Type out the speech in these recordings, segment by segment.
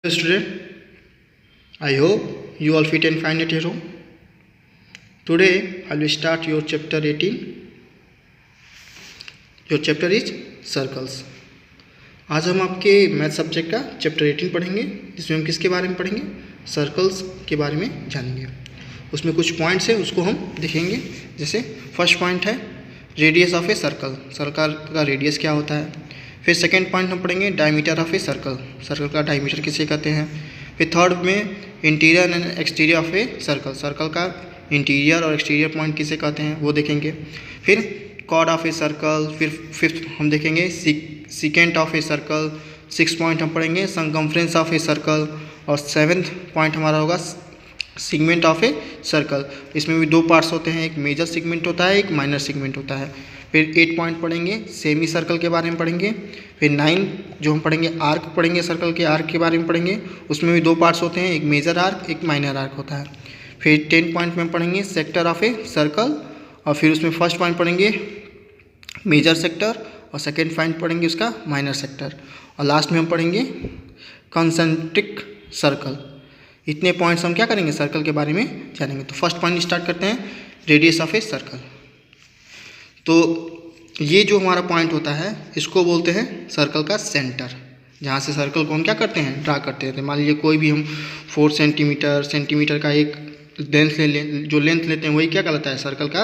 Student, I hope you all fit and fine at your home. Today I will start your chapter 18. Your chapter is circles. आज हम आपके math subject का chapter 18 पढ़ेंगे, जिसमें हम किसके बारे में पढ़ेंगे? सर्कल्स के बारे में जानेंगे। उसमें कुछ पॉइंट्स हैं, उसको हम देखेंगे। जैसे फर्स्ट पॉइंट है radius of a circle, circle का रेडियस क्या होता है। फिर सेकेंड पॉइंट हम पढ़ेंगे diameter of a circle, circle का डायमीटर किसे कहते हैं। फिर थर्ड में interior and exterior of a circle, circle का इंटीरियर और एक्सटीरियर पॉइंट किसे कहते हैं वो देखेंगे। फिर कॉर्ड ऑफ ए सर्कल, फिर फिफ्थ हम देखेंगे secant of a circle. Six point हम पढ़ेंगे सरकमफ्रेंस ऑफ ए सर्कल। और सेवेंथ पॉइंट हमारा होगा सेगमेंट ऑफ ए सर्कल। इसमें भी दो पार्ट्स होते हैं, एक मेजर सेगमेंट होता है, एक माइनर सेगमेंट होता है। फिर 8 पॉइंट पढ़ेंगे सेमी सर्कल के बारे में पढ़ेंगे। फिर 9 जो हम पढ़ेंगे आर्क पढ़ेंगे, सर्कल के आर्क के बारे में पढ़ेंगे। उसमें भी दो पार्ट्स होते हैं, एक मेजर आर्क एक माइनर आर्क होता है। फिर 10 पॉइंट में पढ़ेंगे सेक्टर ऑफ ए सर्कल, और फिर उसमें फर्स्ट पॉइंट पढ़ेंगे मेजर सेक्टर और सेकेंड पॉइंट पढ़ेंगे उसका माइनर सेक्टर, और लास्ट में हम पढ़ेंगे कॉन्सेंट्रिक सर्कल। इतने पॉइंट्स हम क्या करेंगे सर्कल के बारे में जानेंगे। तो फर्स्ट पॉइंट स्टार्ट करते हैं रेडियस ऑफ ए सर्कल। तो ये जो हमारा पॉइंट होता है इसको बोलते हैं सर्कल का सेंटर, जहाँ से सर्कल को हम क्या करते हैं ड्रा करते हैं। मान लीजिए कोई भी हम 4 सेंटीमीटर का एक लेंथ ले लें, जो लेंथ लेते हैं वही क्या कहलाता है सर्कल का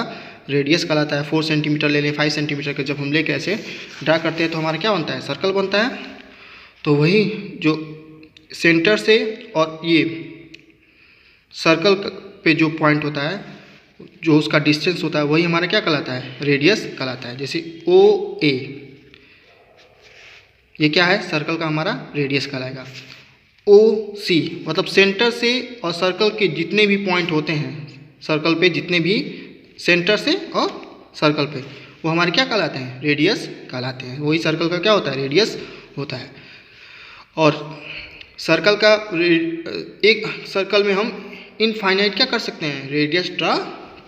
रेडियस कहलाता है। 4 सेंटीमीटर ले लें, 5 सेंटीमीटर का जब हम लेके ऐसे ड्रा करते हैं तो हमारा क्या बनता है सर्कल बनता है। तो वही जो सेंटर से और ये सर्कल पे जो पॉइंट होता है, जो उसका डिस्टेंस होता है, वही हमारा क्या कहलाता है रेडियस कहलाता है। जैसे ओ ए, ये क्या है सर्कल का हमारा रेडियस कहलाएगा। ओ सी मतलब सेंटर से और सर्कल के जितने भी पॉइंट होते हैं, सर्कल पे जितने भी सेंटर से और सर्कल पे, वो हमारे क्या कहलाते हैं रेडियस कहलाते हैं। वही सर्कल का क्या होता है रेडियस होता है। और सर्कल का एक सर्कल में हम इनफाइनाइट क्या कर सकते हैं रेडियस ड्रा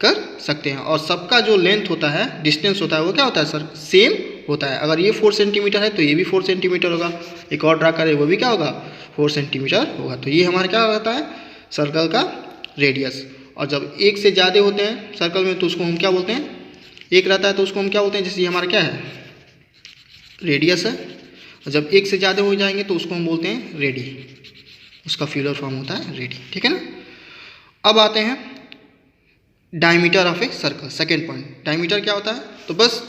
कर सकते हैं। और सबका जो लेंथ होता है डिस्टेंस होता है वो क्या होता है सर सेम होता है। अगर ये 4 सेंटीमीटर है तो ये भी 4 सेंटीमीटर होगा, एक और ड्रा करें वो भी क्या होगा 4 सेंटीमीटर होगा। तो ये हमारा क्या होता है सर्कल का रेडियस। और जब एक से ज़्यादा होते हैं सर्कल में तो उसको हम क्या बोलते हैं, एक रहता है तो उसको हम क्या बोलते हैं, जैसे ये हमारा क्या है रेडियस है। और जब एक से ज़्यादा हो जाएंगे तो उसको हम बोलते हैं रेडी, उसका फ्यूलर फॉर्म होता है रेडी, ठीक है ना। अब आते हैं diameter of a circle, second point. Diameter क्या होता है, तो बस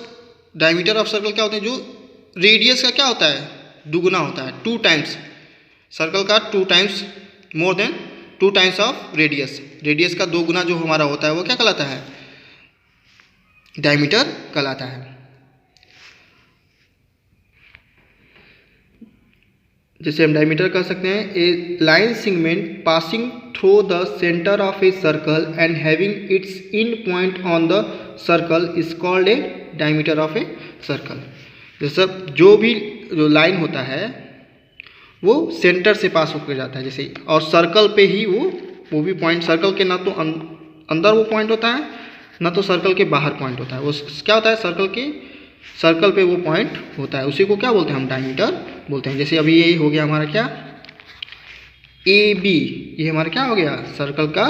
डायमीटर ऑफ सर्कल क्या होता है, जो रेडियस का क्या होता है दुगुना होता है, 2 टाइम्स सर्कल का 2 times more than 2 times of radius. Radius का 2 गुना जो हमारा होता है वो क्या कहलाता है डायमीटर कहलाता है। जैसे हम डायमीटर कह सकते हैं a line segment passing through the centre of a circle and having its end point on the circle is called a diameter of a circle. जैसे जो लाइन होता है वो सेंटर से पास होकर जाता है जैसे, और सर्कल पे ही वो भी पॉइंट, सर्कल के ना तो अंदर वो पॉइंट होता है ना तो सर्कल के बाहर पॉइंट होता है। वो क्या होता है सर्कल पे वो पॉइंट होता है, उसी को क्या बोलते हैं हम डायमीटर बोलते हैं। जैसे अभी यही हो गया हमारा क्या ए बी, ये हमारा क्या हो गया सर्कल का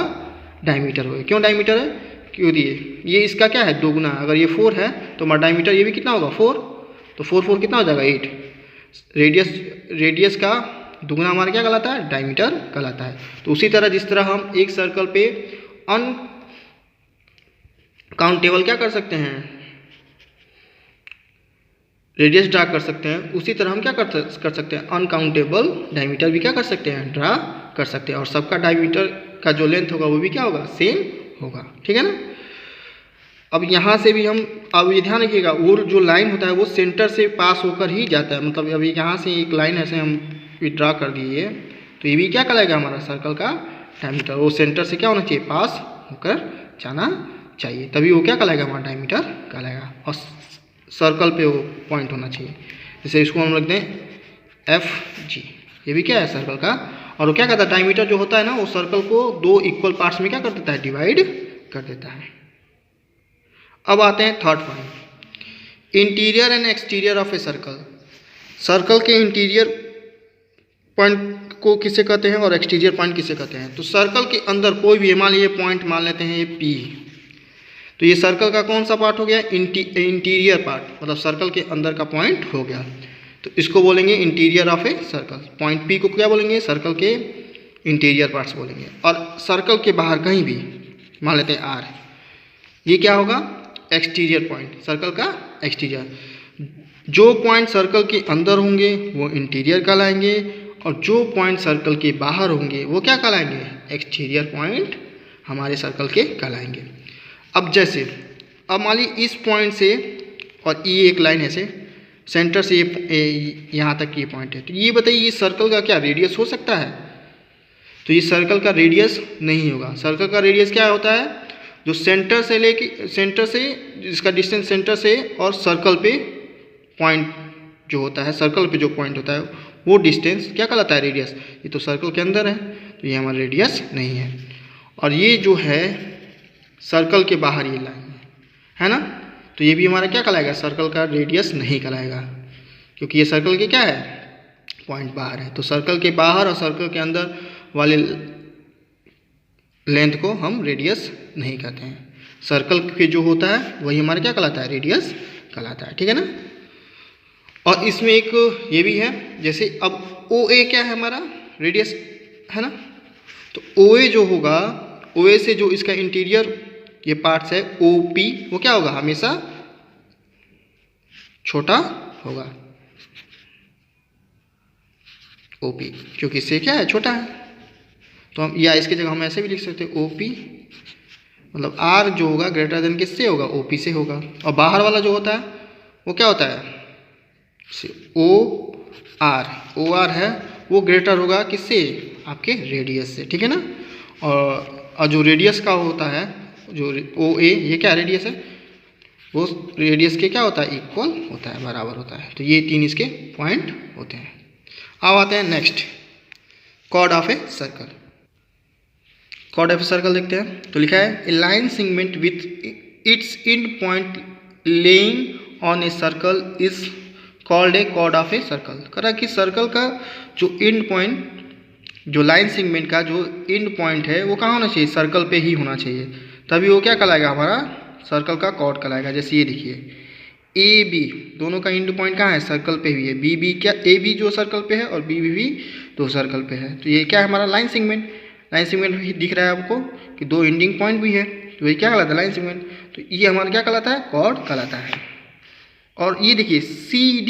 डायमीटर हो गया। क्यों डायमीटर है, क्यों दिए ये इसका क्या है 2 गुना। अगर ये 4 है तो हमारा डायमीटर ये भी कितना होगा 4, तो 4 कितना हो जाएगा 8। रेडियस का दुगुना हमारा क्या कहलाता है डायमीटर कहलाता है। तो उसी तरह जिस तरह हम एक सर्कल पे अनकाउंटेबल क्या कर सकते हैं रेडियस ड्रा कर सकते हैं, उसी तरह हम क्या कर सकते हैं अनकाउंटेबल डायमीटर भी क्या कर सकते हैं ड्रा कर सकते हैं। और सबका डायमीटर का जो लेंथ होगा वो भी क्या होगा सेम होगा, ठीक है ना। अब यहाँ से भी हम अब ये ध्यान रखिएगा वो जो लाइन होता है वो सेंटर से पास होकर ही जाता है। मतलब अभी यहाँ से एक लाइन ऐसे हम ड्रा कर दिए तो ये भी क्या कहलाएगा हमारा सर्कल का डायमीटर। वो सेंटर से क्या होना चाहिए पास होकर जाना चाहिए, तभी वो क्या कहलाएगा हमारा डायमीटर कहलाएगा। और सर्कल पे वो पॉइंट होना चाहिए। जैसे इसको हम रख दें एफ जी, ये भी क्या है सर्कल का। और वो क्या कहता है डायमीटर जो होता है ना वो सर्कल को 2 इक्वल पार्ट्स में क्या कर देता है डिवाइड कर देता है। अब आते हैं third point interior and exterior of a circle. Circle के इंटीरियर पॉइंट को किसे कहते हैं और एक्सटीरियर पॉइंट किसे कहते हैं। तो सर्कल के अंदर कोई भी मान लीजिए पॉइंट मान लेते हैं ये P, तो ये सर्कल का कौन सा पार्ट हो गया, इंटीरियर पार्ट, मतलब सर्कल के अंदर का पॉइंट हो गया। तो इसको बोलेंगे interior of a circle. Point P को क्या बोलेंगे, सर्कल के इंटीरियर पार्ट्स बोलेंगे। और सर्कल के बाहर कहीं भी मान लेते हैं R, ये क्या होगा, एक्सटीरियर पॉइंट, सर्कल का एक्सटीरियर। जो पॉइंट सर्कल के अंदर होंगे वो इंटीरियर कहलाएंगे और जो पॉइंट सर्कल के बाहर होंगे वो क्या कहलाएंगे, एक्सटीरियर पॉइंट हमारे सर्कल के कहलाएंगे। अब जैसे अब मान लीजिए इस पॉइंट से और ये एक लाइन ऐसे सेंटर से ये यहाँ तक ये पॉइंट है, तो ये बताइए ये सर्कल का क्या रेडियस हो सकता है। तो ये सर्कल का रेडियस नहीं होगा। सर्कल का रेडियस क्या होता है, जो सेंटर से लेके सेंटर से जिसका डिस्टेंस सेंटर से और सर्कल पे पॉइंट जो होता है, सर्कल पे जो पॉइंट होता है वो डिस्टेंस क्या कहलाता है, रेडियस। ये तो सर्कल के अंदर है तो ये हमारा रेडियस नहीं है। और ये जो है सर्कल के बाहर ये लाइन है ना, तो ये भी हमारा क्या कहलाएगा, सर्कल का रेडियस नहीं कहलाएगा, क्योंकि ये सर्कल के क्या है, पॉइंट बाहर है। तो सर्कल के बाहर और सर्कल के अंदर वाले लेंथ को हम रेडियस नहीं कहते हैं। सर्कल के जो होता है वही हमारा क्या कहलाता है, रेडियस कहलाता है, ठीक है ना। और इसमें एक ये भी है, जैसे अब OA क्या है हमारा, रेडियस है ना। तो OA जो होगा, OA से जो इसका इंटीरियर ये पार्ट्स है OP, वो क्या होगा, हमेशा छोटा होगा OP, क्योंकि इससे क्या है, छोटा है। तो हम या इसकी जगह हम ऐसे भी लिख सकते हैं OP, मतलब R जो होगा ग्रेटर देन किससे होगा, OP से होगा। और बाहर वाला जो होता है वो क्या होता है, OR है, वो ग्रेटर होगा किससे, आपके रेडियस से, ठीक है ना। और जो रेडियस का होता है, जो OA ये क्या रेडियस है, वो रेडियस के क्या होता है, इक्वल होता है, बराबर होता है। तो ये तीन इसके पॉइंट होते हैं। अब आते हैं next, chord of a circle. Chord of a circle देखते हैं। तो लिखा है a line segment with its end point lying on a circle is called a chord of a circle. करा कि सर्कल का जो एंड पॉइंट, जो लाइन सेगमेंट का जो एंड पॉइंट है वो कहाँ होना चाहिए, सर्कल पे ही होना चाहिए, तभी वो क्या कहलाएगा, हमारा सर्कल का कॉर्ड कहलाएगा। जैसे ये देखिए AB दोनों का एंड पॉइंट कहाँ है, सर्कल पे भी है। BB क्या, AB जो सर्कल पे है और BB भी दो सर्कल पे है, तो ये क्या है हमारा लाइन सेगमेंट। लाइन सेगमेंट भी दिख रहा है आपको कि दो एंडिंग पॉइंट भी है, तो ये क्या कहलाता है, लाइन सेगमेंट। तो ये हमारा क्या कहलाता है, कॉर्ड कहलाता है। और ये देखिए CD,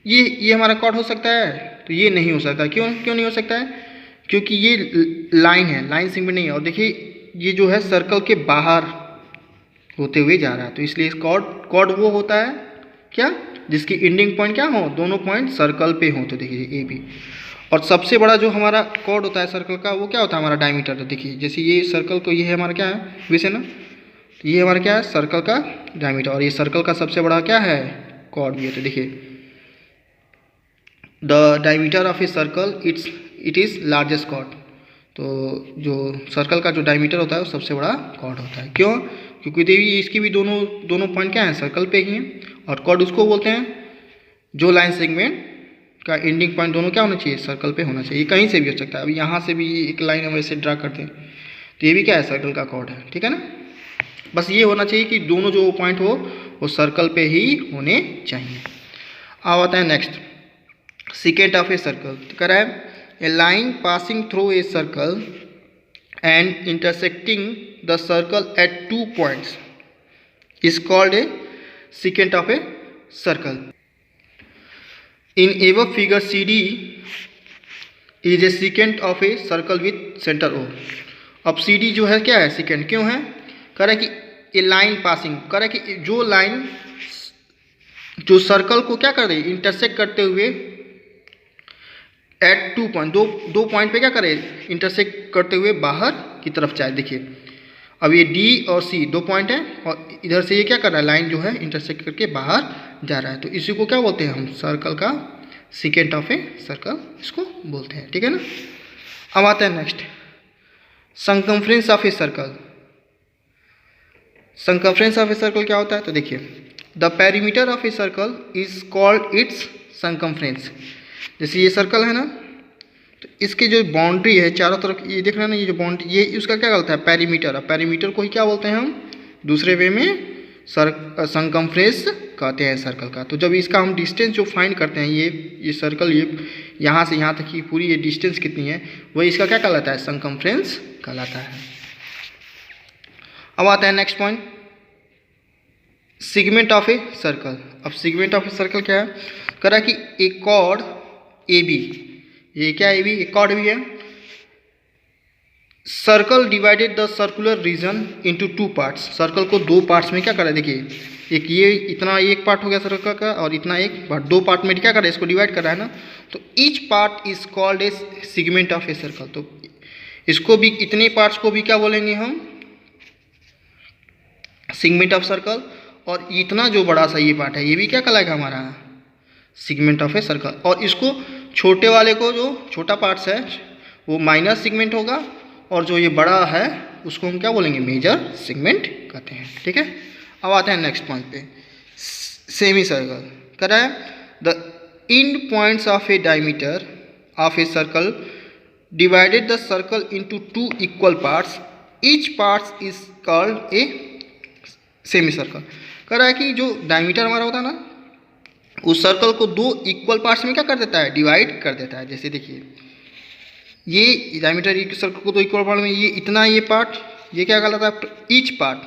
ये हमारा कॉर्ड हो सकता है, तो ये नहीं हो सकता। क्यों नहीं हो सकता है, क्योंकि ये लाइन है, लाइन सेगमेंट नहीं है। और देखिए ये जो है सर्कल के बाहर होते हुए जा रहा है, तो इसलिए कॉर्ड वो होता है क्या, जिसकी एंडिंग पॉइंट क्या हो, दोनों पॉइंट सर्कल पे हो। तो देखिए AB। और सबसे बड़ा जो हमारा कॉर्ड होता है सर्कल का, वो क्या होता है, हमारा डायमीटर। तो देखिए जैसे ये सर्कल को, ये है हमारा क्या है, वैसे ना, तो ये हमारा क्या है, सर्कल का डायमीटर। और ये सर्कल का सबसे बड़ा क्या है, कॉर्ड भी है। तो देखिए the diameter of a circle it is largest chord. तो जो सर्कल का जो डायमीटर होता है वो सबसे बड़ा कॉर्ड होता है। क्यों, क्योंकि देखिए इसकी भी दोनों पॉइंट क्या हैं, सर्कल पे ही हैं। और कॉर्ड उसको बोलते हैं जो लाइन सेगमेंट का एंडिंग पॉइंट दोनों क्या होना चाहिए, सर्कल पे होना चाहिए। कहीं से भी हो सकता है, अभी यहाँ से भी एक लाइन हम ऐसे ड्रा करते हैं, तो ये भी क्या है, सर्कल का कॉर्ड है, ठीक है ना। बस ये होना चाहिए कि दोनों जो पॉइंट हो वो सर्कल पे ही होने चाहिए। अब आता है next, secant of a circle. तो कह रहा है a line passing through a circle and intersecting the circle at 2 points is called a secant of a circle. In above figure CD is a secant of a circle with center O. अब CD जो है क्या है, secant क्यों है, कह रहा है कि ए लाइन पासिंग, कह रहा है कि जो लाइन जो सर्कल को क्या कर रही है, इंटरसेक्ट करते हुए एट 2 पॉइंट, दो पॉइंट पे क्या करे, इंटरसेक्ट करते हुए बाहर की तरफ जाए। देखिए अब ये D और C दो पॉइंट हैं और इधर से ये क्या कर रहा है, लाइन जो है इंटरसेक्ट करके बाहर जा रहा है, तो इसी को क्या बोलते हैं हम, सर्कल का सेकेंट ऑफ ए सर्कल इसको बोलते हैं, ठीक है ना। अब आते हैं next, circumference of a circle. Circumference of a circle क्या होता है, तो देखिए the perimeter of a circle is called its circumference. जैसे ये सर्कल है ना, तो इसकी जो बाउंड्री है चारों तरफ, ये देख रहे हैं ना, ये जो बाउंड्री, ये उसका क्या कहलाता है, पेरीमीटर। अब पेरीमीटर को ही क्या बोलते हैं हम, दूसरे वे में सरकमफ्रेंस कहते हैं सर्कल का। तो जब इसका हम डिस्टेंस जो फाइंड करते हैं, ये सर्कल, ये यहाँ से यहाँ तक की पूरी ये डिस्टेंस कितनी है, वही इसका क्या कहलाता है, सरकमफ्रेंस कहलाता है। अब आता है next point, segment of a circle. अब सेगमेंट ऑफ ए सर्कल क्या है, कह रहा है कि एक कॉर्ड ए बी, ये क्या ए बी, एक कॉर्ड भी है, circle divided the circular region into two parts. Circle को दो पार्ट्स में क्या करा है, देखिए एक ये इतना एक पार्ट हो गया सर्कल का, और इतना एक पार्ट, दो पार्ट में क्या कर रहा है, इसको डिवाइड कर रहा है ना। तो each part is called A segment of a circle. तो इसको भी, इतने पार्ट्स को भी क्या बोलेंगे हम, सेगमेंट ऑफ सर्कल। और इतना जो बड़ा सा ये पार्ट है, ये भी क्या कहलाएगा हमारा, सेगमेंट ऑफ ए सर्कल। और इसको छोटे वाले को, जो छोटा पार्ट्स है वो माइनर सेगमेंट होगा, और जो ये बड़ा है उसको हम क्या बोलेंगे, मेजर सेगमेंट कहते हैं। ठीक है, अब आते हैं नेक्स्ट पॉइंट पे, सेमी सर्कल। कह रहा है the end points of A diameter of a circle divided the circle into two equal parts, each parts is called a semi circle. कह रहा है कि जो डायमीटर हमारा होता है ना, उस सर्कल को दो इक्वल पार्ट्स में क्या कर देता है, डिवाइड कर देता है। जैसे देखिए ये डायमीटर, एक सर्कल को दो इक्वल पार्ट में, ये इतना, ये पार्ट, ये क्या कहलाता है, ईच पार्ट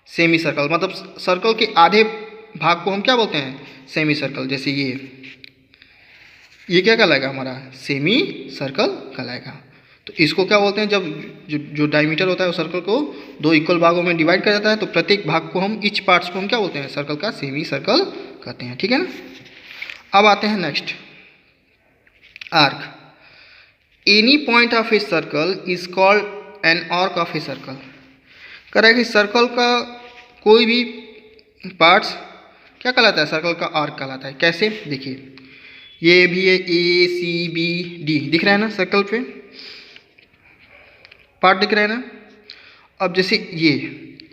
सेमी सर्कल। मतलब सर्कल के आधे भाग को हम क्या बोलते हैं, सेमी सर्कल। जैसे ये क्या कहलाएगा हमारा, सेमी सर्कल कहलाएगा। तो इसको क्या बोलते हैं, जब जो डायमीटर होता है उस सर्कल को दो इक्वल भागों में डिवाइड कर जाता है, तो प्रत्येक भाग को हम, ईच पार्ट्स को हम क्या बोलते हैं, सर्कल का सेमी सर्कल कहते हैं। ठीक है ना। अब आते हैं next, arc. Any point of a circle is called an arc of a circle. कह रहा है कि सर्कल का कोई भी पार्ट्स क्या कहलाता है, सर्कल का आर्क कहलाता है। कैसे, देखिए ये भी है, ए सी बी डी दिख रहा है ना, सर्कल पे पार्ट दिख रहा है ना। अब जैसे ये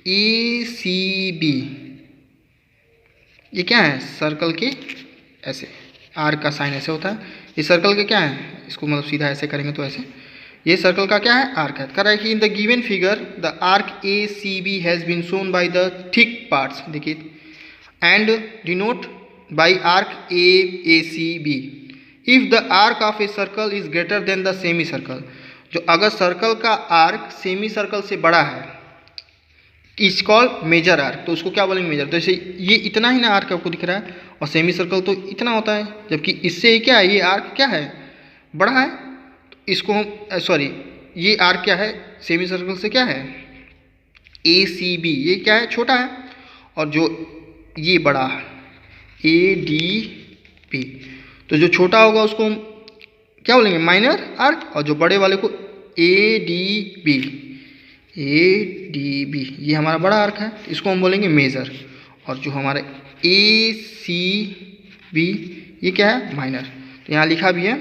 ए सी बी, ये क्या है, सर्कल के ऐसे आर्क का साइन ऐसे होता है। ये सर्कल के क्या है, इसको मतलब सीधा ऐसे करेंगे तो ऐसे, ये सर्कल का क्या है, आर्क है। कह रहा है कि in the given figure the arc A C B has been shown by the thick parts, देखिए, and denote by arc A C B if the arc of a circle is greater than the semi circle. जो अगर circle का arc semi circle से बड़ा है, is called major arc. तो उसको क्या बोलेंगे, मेजर। तो जैसे ये इतना ही ना आर्क आपको दिख रहा है, और सेमी सर्कल तो इतना होता है, जबकि इससे क्या है, ये आर्क क्या है, बड़ा है। तो इसको हम सॉरी, ये आर्क क्या है, सेमी सर्कल से क्या है, ए सी बी, ये क्या है, छोटा है, और जो ये बड़ा है ए डी पी। तो जो छोटा होगा उसको हम क्या बोलेंगे, माइनर आर्क, और जो बड़े वाले को ए डी बी, ये हमारा बड़ा आर्क है, इसको हम बोलेंगे मेजर। और जो हमारा ए सी बी, ये क्या है, माइनर। तो यहाँ लिखा भी है,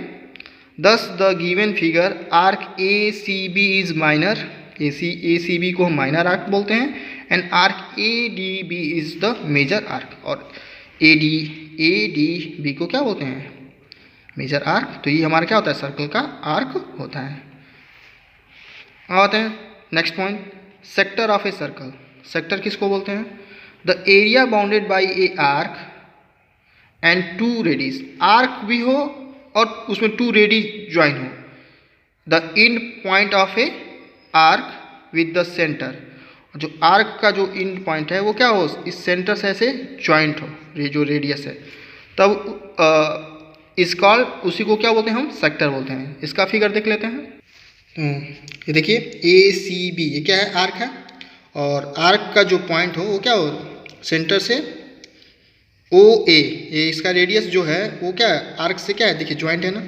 thus the given figure arc A C B is minor, A C B को हम माइनर आर्क बोलते हैं, and arc A D B is the major arc, और ए डी बी को क्या बोलते हैं, मेजर आर्क। तो ये हमारा क्या होता है, सर्कल का आर्क होता है। आते हैं next point, sector of a circle. Sector किसको बोलते हैं, the area bounded by a arc and two radius. Arc भी हो और उसमें टू रेडियस ज्वाइन हो। The end point of a arc with the centre. जो आर्क का जो एंड पॉइंट है वो क्या हो, इस सेंटर से ऐसे ज्वाइंट हो, ये जो रेडियस है, तब इस कॉल्ड, उसी को क्या बोलते हैं हम, सेक्टर बोलते हैं। इसका फिगर देख लेते हैं। ये देखिए ए सी बी, ये क्या है, आर्क है, और आर्क का जो पॉइंट हो वो क्या हो, सेंटर से ओ ए, ये इसका रेडियस जो है वो क्या है, आर्क से क्या है, देखिए ज्वाइंट है ना,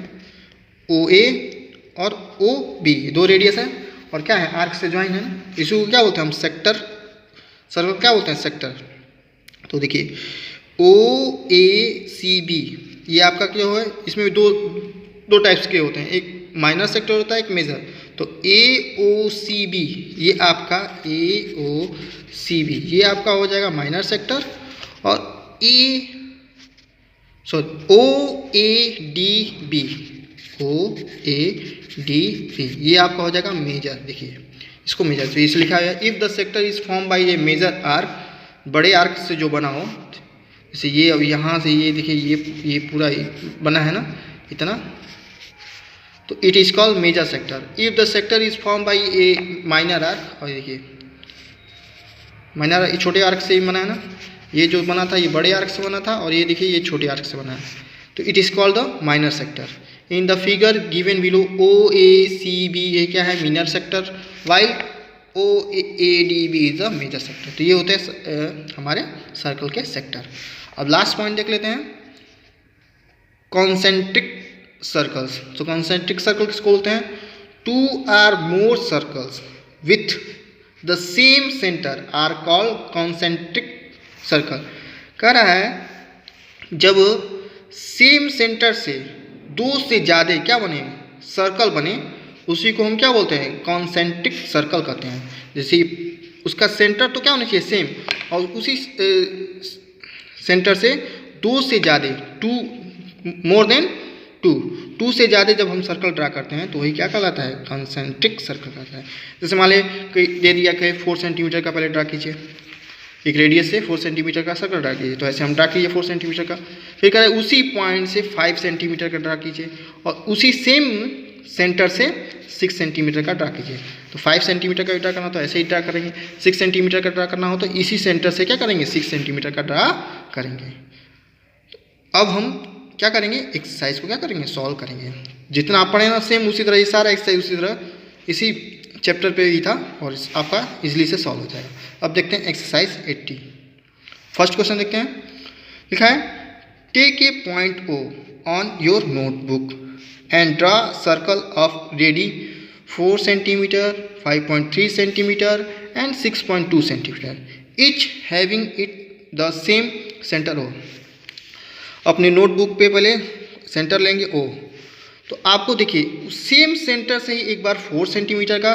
ओ ए और ओ बी, दो रेडियस है, और क्या है, आर्क से ज्वाइन है ना, इसको क्या बोलते हैं हम, सेक्टर। सर्कल क्या बोलते हैं, सेक्टर। तो देखिए ओ ए सी बी, ये आपका क्या है, इसमें दो टाइप्स के होते हैं, एक माइनर सेक्टर होता है, एक मेजर। तो ए ओ सी बी, ये आपका ए ओ सी बी, ये आपका हो जाएगा माइनर सेक्टर, और ए सो OADB, OADB ये आपका हो जाएगा मेजर। देखिए इसको मेजर से इस लिखा है, if the sector is form by a major arc, बड़े आर्क से जो बना हो, जैसे ये अब यहाँ से ये देखिए ये पूरा बना है ना इतना, तो it is called major sector. If the sector is form by a minor arc, और देखिए माइनर छोटे आर्क से ही बना है ना, ये जो बना था ये बड़े आर्क से बना था, और ये देखिए ये छोटे आर्क से बना है, तो it is called the minor sector. In the figure given below OACB ये क्या है, minor sector, while OADB is the major sector. तो ये होते हैं हमारे सर्कल के सेक्टर। अब लास्ट पॉइंट देख लेते हैं, कॉन्सेंट्रिक सर्कल्स। तो कॉन्सेंट्रिक सर्कल किसको बोलते हैं, 2 or more circles with the same centre are called concentric circle. कह रहा है जब सेम सेंटर से 2 से ज़्यादा क्या बने, सर्कल बने, उसी को हम क्या बोलते हैं, कॉन्सेंट्रिक सर्कल कहते हैं। जैसे उसका सेंटर तो क्या होना चाहिए, सेम, और उसी सेंटर से 2 से ज़्यादा, 2 more than 2 से ज़्यादा जब हम सर्कल ड्रा करते हैं तो वही क्या कहलाता है, कॉन्सेंट्रिक सर्कल कहलाता है। जैसे मान लें दे दिया कि 4 सेंटीमीटर का पहले ड्रा कीजिए, एक रेडियस से 4 सेंटीमीटर का सर्कल ड्रा कीजिए, तो ऐसे हम ड्रा कीजिए 4 सेंटीमीटर का। फिर कह रहे हैं उसी पॉइंट से 5 सेंटीमीटर का ड्रा कीजिए, और उसी सेम सेंटर से 6 सेंटीमीटर का ड्रा कीजिए। तो 5 सेंटीमीटर का ड्रा करना तो ऐसे ही ड्रा करेंगे, 6 सेंटीमीटर का ड्रा करना हो तो इसी सेंटर से क्या करेंगे, 6 सेंटीमीटर का ड्रा करेंगे। अब हम क्या करेंगे, एक्सरसाइज को क्या करेंगे, सॉल्व करेंगे। जितना आप पढ़े ना सेम उसी तरह ये सारा एक्सरसाइज उसी तरह इसी चैप्टर पे ही था, और आपका इजीली से सॉल्व हो जाएगा। अब देखते हैं एक्सरसाइज 80। फर्स्ट क्वेश्चन देखते हैं, लिखा है take a point O on your notebook and draw circle of radii 4 centimetre, 5.3 centimetre and 6.2 centimetre, each having it the same centre O। अपने नोटबुक पे पहले सेंटर लेंगे O, तो आपको देखिए सेम सेंटर से ही एक बार 4 सेंटीमीटर का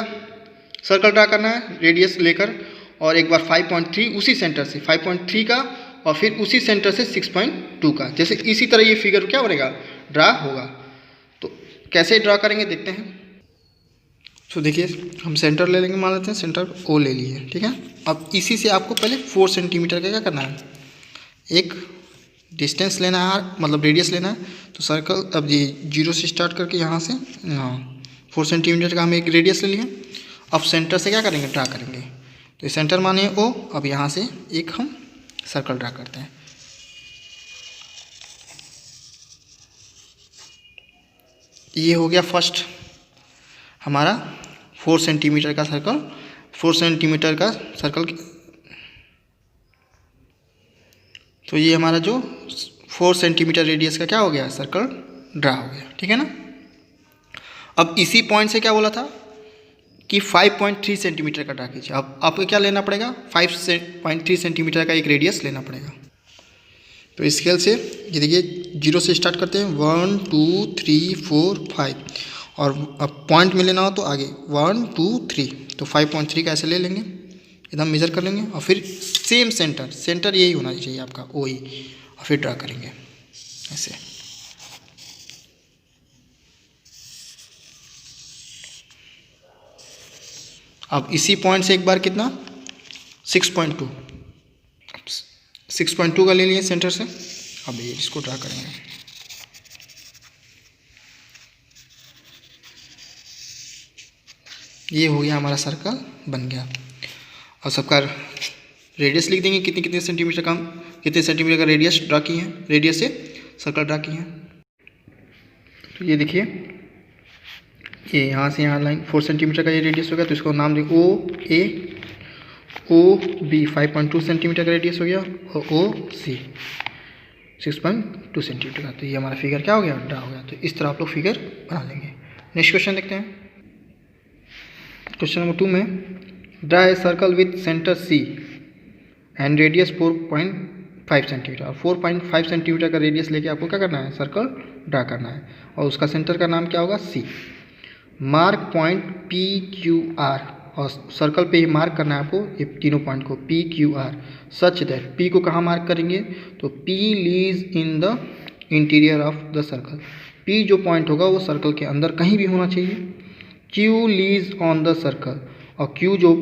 सर्कल ड्रा करना है रेडियस लेकर, और एक बार 5.3 उसी सेंटर से 5.3 का, और फिर उसी सेंटर से 6.2 का। जैसे इसी तरह ये फिगर क्या बनेगा, ड्रा होगा। तो कैसे ड्रा करेंगे देखते हैं। तो देखिए हम सेंटर ले लेंगे, मान लेते हैं सेंटर O ले लिए, ठीक है। अब इसी से आपको पहले 4 सेंटीमीटर का क्या करना है, एक डिस्टेंस लेना है, मतलब रेडियस लेना है। तो सर्कल अब ये 0 से स्टार्ट करके यहाँ से 4 सेंटीमीटर का हम एक रेडियस ले लिए। अब सेंटर से क्या करेंगे, ड्रा करेंगे। तो सेंटर माने O, अब यहाँ से एक हम सर्कल ड्रा करते हैं। ये हो गया फर्स्ट हमारा 4 सेंटीमीटर का सर्कल, 4 सेंटीमीटर का सर्कल। तो ये हमारा जो 4 सेंटीमीटर रेडियस का क्या हो गया, सर्कल ड्रा हो गया, ठीक है ना। अब इसी पॉइंट से क्या बोला था कि 5.3 सेंटीमीटर का ड्रा कीजिए। अब आपको क्या लेना पड़ेगा, 5.3 सेंटीमीटर का एक रेडियस लेना पड़ेगा। तो स्केल से ये देखिए 0 से स्टार्ट करते हैं, 1 2 3 4 5, और अब पॉइंट में लेना हो तो आगे 1 2 3, तो 5.3 का ऐसे ले लेंगे, एकदम मेजर कर लेंगे, और फिर सेम सेंटर यही होना चाहिए आपका OE, और फिर ड्रा करेंगे ऐसे। अब इसी पॉइंट से एक बार कितना 6.2 का ले लिए सेंटर से। अब ये इसको ड्रा करेंगे। ये हो गया हमारा सर्कल बन गया। और सबका रेडियस लिख देंगे, कितने सेंटीमीटर का, कितने सेंटीमीटर का रेडियस ड्रा किए हैं, रेडियस से सर्कल ड्रा किए हैं। तो ये देखिए ये यहाँ से यहाँ लाइन 4 सेंटीमीटर का ये रेडियस हो गया, तो इसको नाम दें OA, OB 5.2 सेंटीमीटर का रेडियस हो गया, और OC 6.2 सेंटीमीटर का। तो ये हमारा फिगर क्या हो गया, ड्रा हो गया। तो इस तरह आप लोग फिगर बना लेंगे। नेक्स्ट क्वेश्चन देखते हैं। क्वेश्चन नंबर 2 में draw a circle with centre C and radius 4.5 centimetre. और 4.5 सेंटीमीटर का रेडियस लेके आपको क्या करना है, सर्कल ड्रा करना है, और उसका सेंटर का नाम क्या होगा, C। मार्क पॉइंट PQR, और सर्कल पे ही मार्क करना है आपको ये तीनों पॉइंट को, PQR, सच दैट P को कहाँ मार्क करेंगे, तो P lease in the interior of the circle. P जो पॉइंट होगा वो सर्कल के अंदर कहीं भी होना चाहिए। Q lease on the circle, और क्यू जो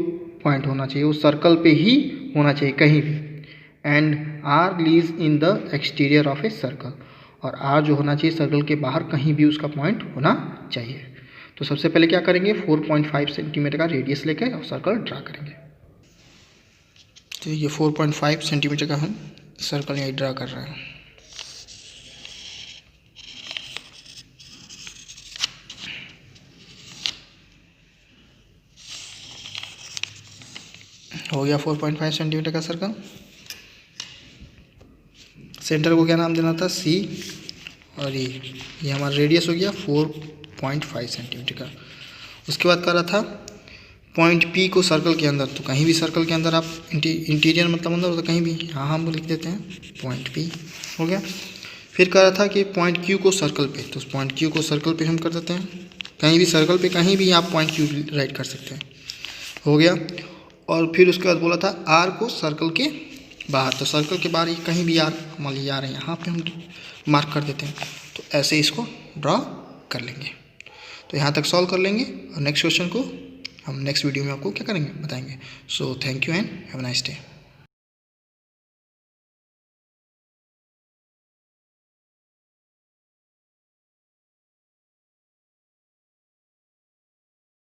पॉइंट होना चाहिए वो सर्कल पे ही होना चाहिए कहीं भी। And R lies in the exterior of a circle, और आर जो होना चाहिए सर्कल के बाहर कहीं भी उसका पॉइंट होना चाहिए। तो सबसे पहले क्या करेंगे, 4.5 सेंटीमीटर का रेडियस लेकर और सर्कल ड्रा करेंगे। तो ये 4.5 सेंटीमीटर का हम सर्कल यहाँ ड्रा कर रहे हैं। हो गया 4.5 सेंटीमीटर का सर्कल। सेंटर को क्या नाम देना था, सी, और ये हमारा रेडियस हो गया 4.5 सेंटीमीटर का। उसके बाद कर रहा था पॉइंट पी को सर्कल के अंदर, तो कहीं भी सर्कल के अंदर आप इंटीरियर मतलब अंदर होता कहीं भी, यहाँ हम लिख देते हैं पॉइंट पी, हो गया। फिर कर रहा था कि पॉइंट क्यू को सर्कल पे, तो पॉइंट क्यू को सर्कल पे हम कर देते हैं, कहीं भी सर्कल पे कहीं भी आप पॉइंट क्यू राइट कर सकते हैं, हो गया। और फिर उसके बाद बोला था आर को सर्कल के बाहर, तो सर्कल के बाहर कहीं भी आर मान लीजिए आ रहे हैं, यहाँ पे हम मार्क कर देते हैं। तो ऐसे इसको ड्रॉ कर लेंगे। तो यहाँ तक सॉल्व कर लेंगे और नेक्स्ट क्वेश्चन को हम नेक्स्ट वीडियो में आपको क्या करेंगे बताएंगे। So thank you and have a nice day.